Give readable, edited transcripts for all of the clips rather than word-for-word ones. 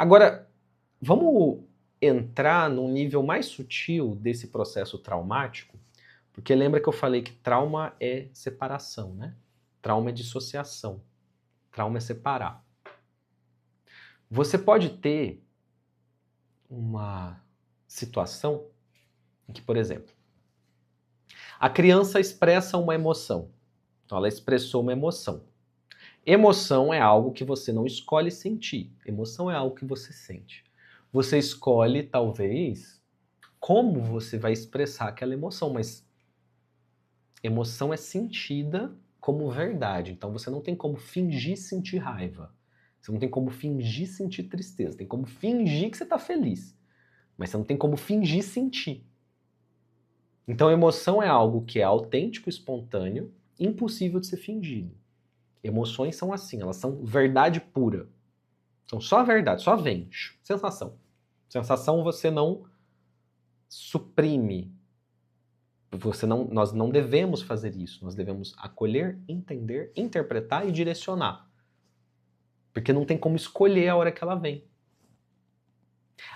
Agora, vamos entrar num nível mais sutil desse processo traumático, porque lembra que eu falei que trauma é separação, né? Trauma é dissociação. Trauma é separar. Você pode ter uma situação em que, por exemplo, a criança expressa uma emoção. Então, ela expressou uma emoção. Emoção é algo que você não escolhe sentir. Emoção é algo que você sente. Você escolhe, talvez, como você vai expressar aquela emoção, mas emoção é sentida como verdade. Então, você não tem como fingir sentir raiva. Você não tem como fingir sentir tristeza. Tem como fingir que você está feliz. Mas você não tem como fingir sentir. Então, emoção é algo que é autêntico, espontâneo, impossível de ser fingido. Emoções são assim, elas são verdade pura. São só verdade, só vem. Sensação. Sensação você não suprime. Nós não devemos fazer isso. Nós devemos acolher, entender, interpretar e direcionar. Porque não tem como escolher a hora que ela vem.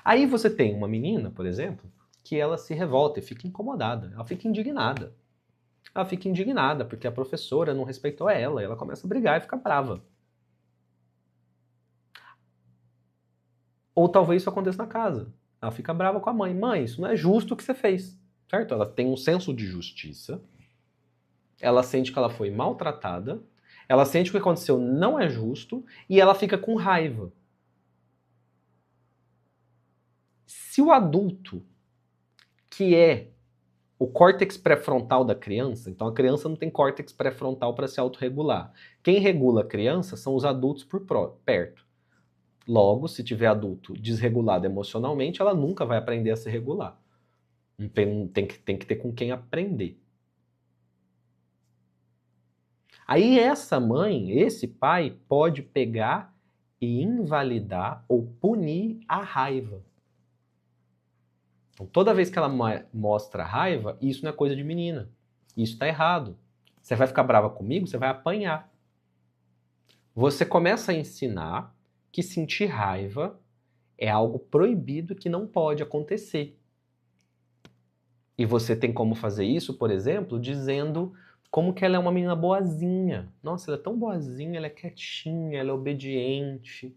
Aí você tem uma menina, por exemplo, que ela se revolta e fica incomodada. Ela fica indignada. Ela fica indignada porque a professora não respeitou ela. E ela começa a brigar e fica brava. Ou talvez isso aconteça na casa. Ela fica brava com a mãe. Mãe, isso não é justo o que você fez. Certo? Ela tem um senso de justiça. Ela sente que ela foi maltratada. Ela sente que o que aconteceu não é justo. E ela fica com raiva. Se o adulto, que é o córtex pré-frontal da criança, então a criança não tem córtex pré-frontal para se autorregular. Quem regula a criança são os adultos por perto. Logo, se tiver adulto desregulado emocionalmente, ela nunca vai aprender a se regular. Tem que ter com quem aprender. Aí essa mãe, esse pai, pode pegar e invalidar ou punir a raiva. Então, toda vez que ela mostra raiva, isso não é coisa de menina. Isso está errado. Você vai ficar brava comigo, você vai apanhar. Você começa a ensinar que sentir raiva é algo proibido que não pode acontecer. E você tem como fazer isso, por exemplo, dizendo como que ela é uma menina boazinha. Nossa, ela é tão boazinha, ela é quietinha, ela é obediente.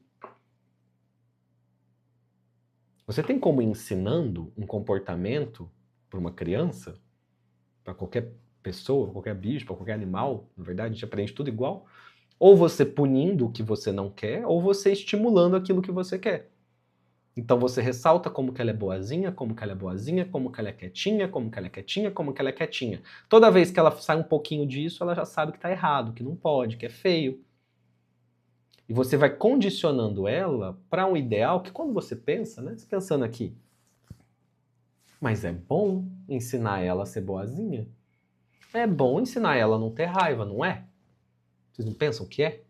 Você tem como ir ensinando um comportamento para uma criança, para qualquer pessoa, qualquer bicho, para qualquer animal, na verdade a gente aprende tudo igual, ou você punindo o que você não quer, ou você estimulando aquilo que você quer. Então você ressalta como que ela é boazinha, como que ela é boazinha, como que ela é quietinha, como que ela é quietinha, como que ela é quietinha. Toda vez que ela sai um pouquinho disso, ela já sabe que está errado, que não pode, que é feio. E você vai condicionando ela para um ideal que quando você pensa, né? Você pensando aqui, mas é bom ensinar ela a ser boazinha? É bom ensinar ela a não ter raiva, não é? Vocês não pensam que é?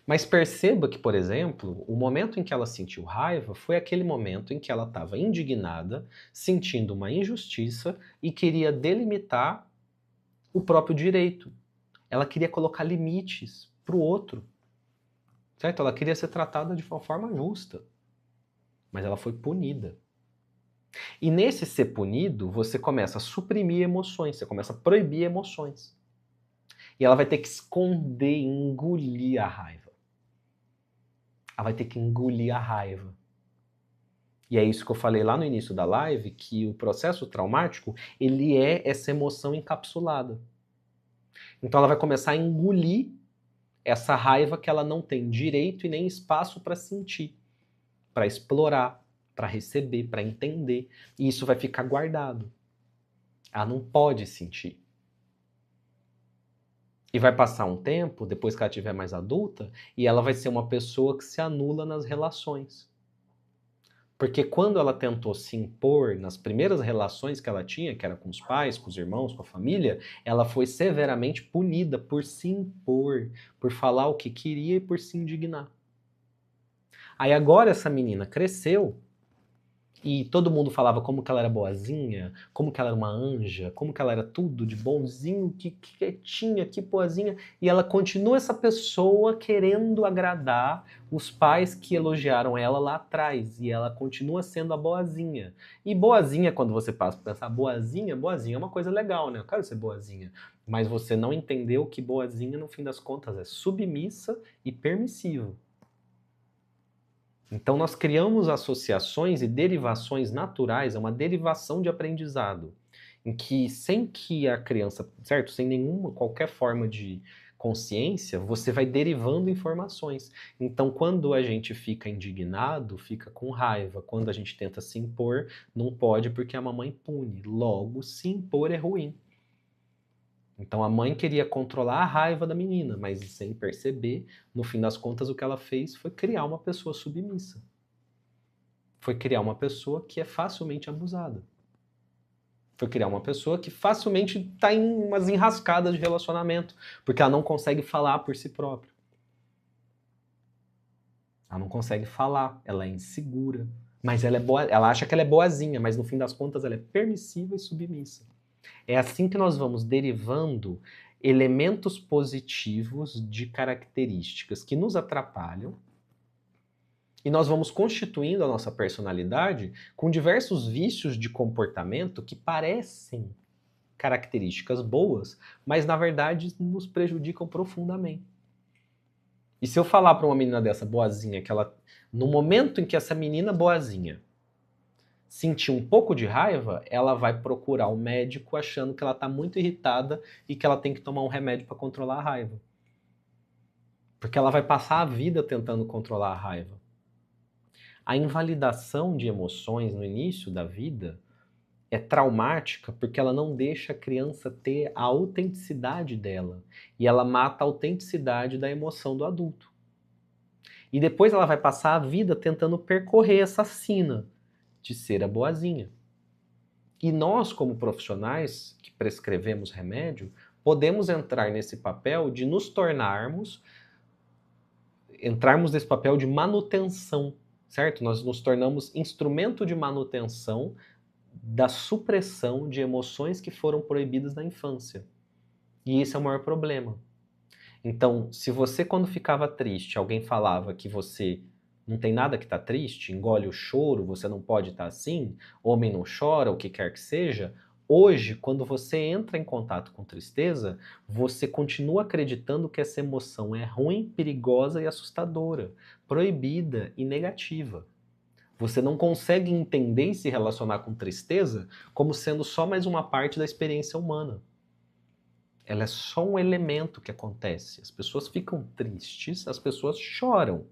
Mas perceba que, por exemplo, o momento em que ela sentiu raiva foi aquele momento em que ela estava indignada, sentindo uma injustiça e queria delimitar o próprio direito. Ela queria colocar limites para o outro. Certo? Ela queria ser tratada de uma forma justa. Mas ela foi punida. E nesse ser punido, você começa a suprimir emoções, você começa a proibir emoções. E ela vai ter que esconder, engolir a raiva. Ela vai ter que engolir a raiva. E é isso que eu falei lá no início da live, que o processo traumático, ele é essa emoção encapsulada. Então ela vai começar a engolir essa raiva que ela não tem direito e nem espaço para sentir, para explorar, para receber, para entender. E isso vai ficar guardado. Ela não pode sentir. E vai passar um tempo, depois que ela estiver mais adulta, e ela vai ser uma pessoa que se anula nas relações. Porque quando ela tentou se impor nas primeiras relações que ela tinha, que era com os pais, com os irmãos, com a família, ela foi severamente punida por se impor, por falar o que queria e por se indignar. Aí agora essa menina cresceu E todo mundo falava como que ela era boazinha, como que ela era uma anja, como que ela era tudo de bonzinho, que quietinha, que boazinha. E ela continua essa pessoa querendo agradar os pais que elogiaram ela lá atrás. E ela continua sendo a boazinha. E boazinha, quando você passa a pensar boazinha, boazinha é uma coisa legal, né? Eu quero ser boazinha. Mas você não entendeu que boazinha, no fim das contas, é submissa e permissiva. Então, nós criamos associações e derivações naturais, é uma derivação de aprendizado, em que, sem que a criança, certo? Sem nenhuma, qualquer forma de consciência, você vai derivando informações. Então, quando a gente fica indignado, fica com raiva. Quando a gente tenta se impor, não pode porque a mamãe pune. Logo, se impor é ruim. Então a mãe queria controlar a raiva da menina, mas sem perceber, no fim das contas, o que ela fez foi criar uma pessoa submissa. Foi criar uma pessoa que é facilmente abusada. Foi criar uma pessoa que facilmente está em umas enrascadas de relacionamento, porque ela não consegue falar por si própria. Ela não consegue falar, ela é insegura. Mas ela é boa, ela acha que ela é boazinha, mas no fim das contas ela é permissiva e submissa. É assim que nós vamos derivando elementos positivos de características que nos atrapalham e nós vamos constituindo a nossa personalidade com diversos vícios de comportamento que parecem características boas, mas na verdade nos prejudicam profundamente. E se eu falar para uma menina dessa boazinha que ela, no momento em que essa menina boazinha sentir um pouco de raiva, ela vai procurar o médico achando que ela está muito irritada e que ela tem que tomar um remédio para controlar a raiva. Porque ela vai passar a vida tentando controlar a raiva. A invalidação de emoções no início da vida é traumática porque ela não deixa a criança ter a autenticidade dela. E ela mata a autenticidade da emoção do adulto. E depois ela vai passar a vida tentando percorrer essa sina de ser a boazinha. E nós, como profissionais que prescrevemos remédio, podemos entrar nesse papel de nos tornarmos, entrarmos nesse papel de manutenção, certo? Nós nos tornamos instrumento de manutenção da supressão de emoções que foram proibidas na infância. E esse é o maior problema. Então, se você, quando ficava triste, alguém falava que você não tem nada que tá triste, engole o choro, você não pode estar assim, homem não chora, o que quer que seja, hoje, quando você entra em contato com tristeza, você continua acreditando que essa emoção é ruim, perigosa e assustadora, proibida e negativa. Você não consegue entender e se relacionar com tristeza como sendo só mais uma parte da experiência humana. Ela é só um elemento que acontece. As pessoas ficam tristes, as pessoas choram.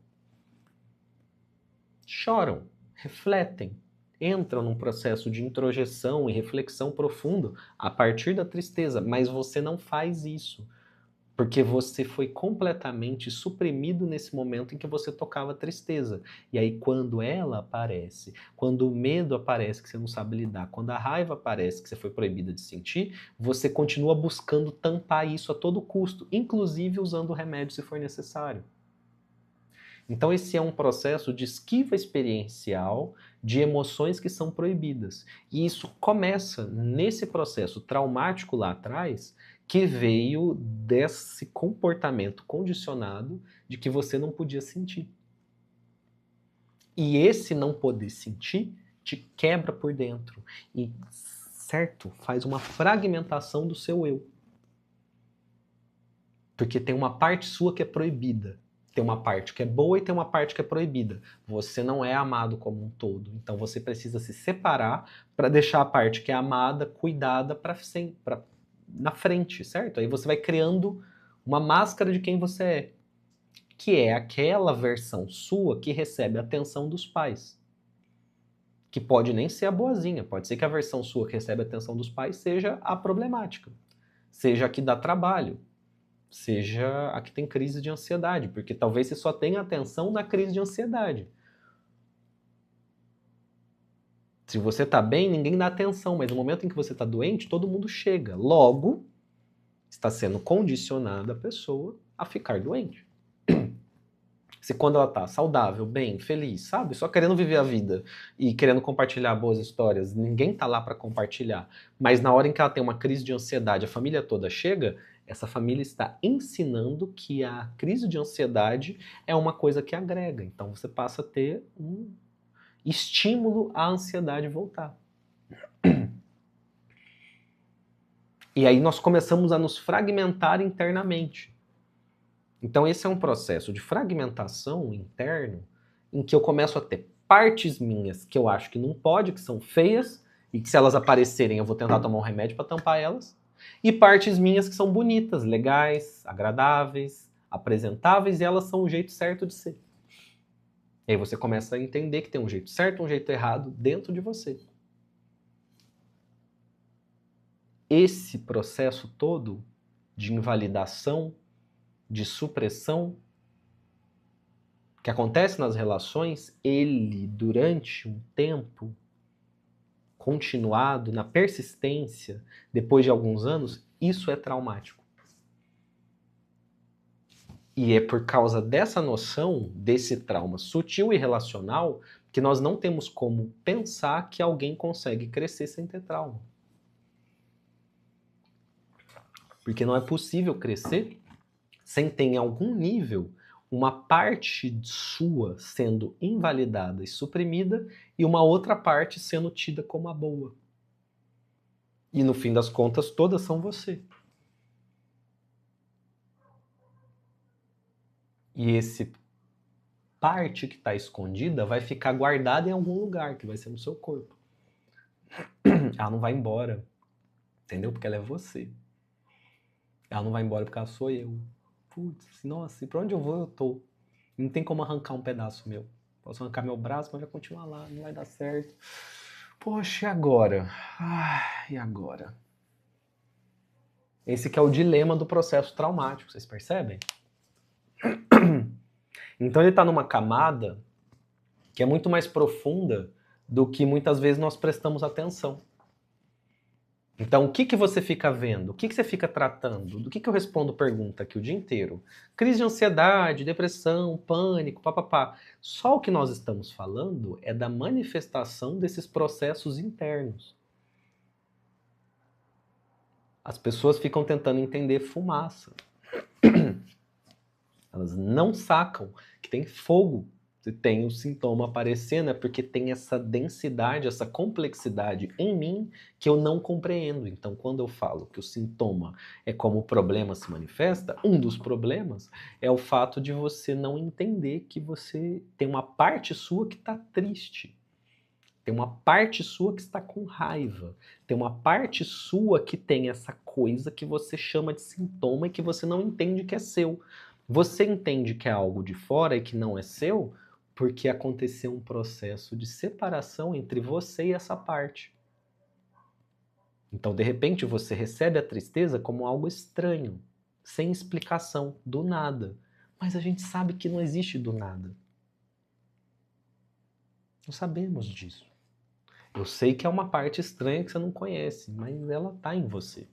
Choram, refletem, entram num processo de introjeção e reflexão profundo a partir da tristeza, mas você não faz isso, porque você foi completamente suprimido nesse momento em que você tocava a tristeza. E aí quando ela aparece, quando o medo aparece que você não sabe lidar, quando a raiva aparece que você foi proibida de sentir, você continua buscando tampar isso a todo custo, inclusive usando o remédio se for necessário. Então esse é um processo de esquiva experiencial de emoções que são proibidas. E isso começa nesse processo traumático lá atrás, que veio desse comportamento condicionado de que você não podia sentir. E esse não poder sentir te quebra por dentro e, certo, faz uma fragmentação do seu eu. Porque tem uma parte sua que é proibida. Tem uma parte que é boa e tem uma parte que é proibida. Você não é amado como um todo. Então você precisa se separar para deixar a parte que é amada, cuidada na frente, certo? Aí você vai criando uma máscara de quem você é, que é aquela versão sua que recebe a atenção dos pais. Que pode nem ser a boazinha, pode ser que a versão sua que recebe a atenção dos pais seja a problemática, seja a que dá trabalho, seja a que tem crise de ansiedade, porque talvez você só tenha atenção na crise de ansiedade. Se você está bem, ninguém dá atenção, mas no momento em que você está doente, todo mundo chega. Logo, está sendo condicionada a pessoa a ficar doente. Se quando ela tá saudável, bem, feliz, sabe? Só querendo viver a vida e querendo compartilhar boas histórias, ninguém tá lá para compartilhar. Mas na hora em que ela tem uma crise de ansiedade, a família toda chega, essa família está ensinando que a crise de ansiedade é uma coisa que agrega. Então você passa a ter um estímulo à ansiedade voltar. E aí nós começamos a nos fragmentar internamente. Então esse é um processo de fragmentação interno em que eu começo a ter partes minhas que eu acho que não pode, que são feias, e que se elas aparecerem eu vou tentar tomar um remédio para tampar elas, e partes minhas que são bonitas, legais, agradáveis, apresentáveis, e elas são o jeito certo de ser. E aí você começa a entender que tem um jeito certo, um jeito errado dentro de você. Esse processo todo de invalidação, de supressão, que acontece nas relações, ele, durante um tempo continuado, na persistência, depois de alguns anos, isso é traumático. E é por causa dessa noção, desse trauma sutil e relacional, que nós não temos como pensar que alguém consegue crescer sem ter trauma. Porque não é possível crescer sem ter em algum nível uma parte sua sendo invalidada e suprimida e uma outra parte sendo tida como a boa. E no fim das contas, todas são você. E esse parte que está escondida vai ficar guardada em algum lugar, que vai ser no seu corpo. Ela não vai embora, entendeu? Porque ela é você. Ela não vai embora porque ela sou eu. Putz, nossa, e pra onde eu vou, eu tô. Não tem como arrancar um pedaço meu. Posso arrancar meu braço, mas vai continuar lá, não vai dar certo. Poxa, e agora? E agora? Esse que é o dilema do processo traumático, vocês percebem? Então ele está numa camada que é muito mais profunda do que muitas vezes nós prestamos atenção. Então, o que você fica vendo? O que você fica tratando? Do que eu respondo pergunta aqui o dia inteiro? Crise de ansiedade, depressão, pânico, papapá. Só o que nós estamos falando é da manifestação desses processos internos. As pessoas ficam tentando entender fumaça. Elas não sacam que tem fogo. Se tem o sintoma aparecendo é porque tem essa densidade, essa complexidade em mim que eu não compreendo. Então, quando eu falo que o sintoma é como o problema se manifesta, um dos problemas é o fato de você não entender que você tem uma parte sua que está triste. Tem uma parte sua que está com raiva. Tem uma parte sua que tem essa coisa que você chama de sintoma e que você não entende que é seu. Você entende que é algo de fora e que não é seu porque aconteceu um processo de separação entre você e essa parte. Então, de repente, você recebe a tristeza como algo estranho, sem explicação, do nada. Mas a gente sabe que não existe do nada. Não sabemos disso. Eu sei que é uma parte estranha que você não conhece, mas ela está em você.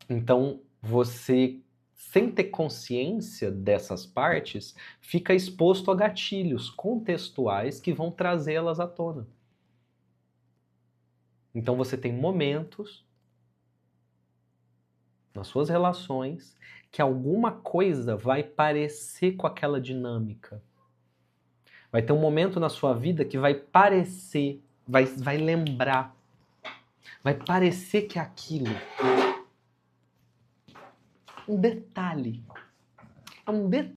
Então, você, sem ter consciência dessas partes, fica exposto a gatilhos contextuais que vão trazê-las à tona. Então, você tem momentos nas suas relações que alguma coisa vai parecer com aquela dinâmica. Vai ter um momento na sua vida que vai parecer, vai lembrar, vai parecer que é aquilo. Um detalhe. É um detalhe.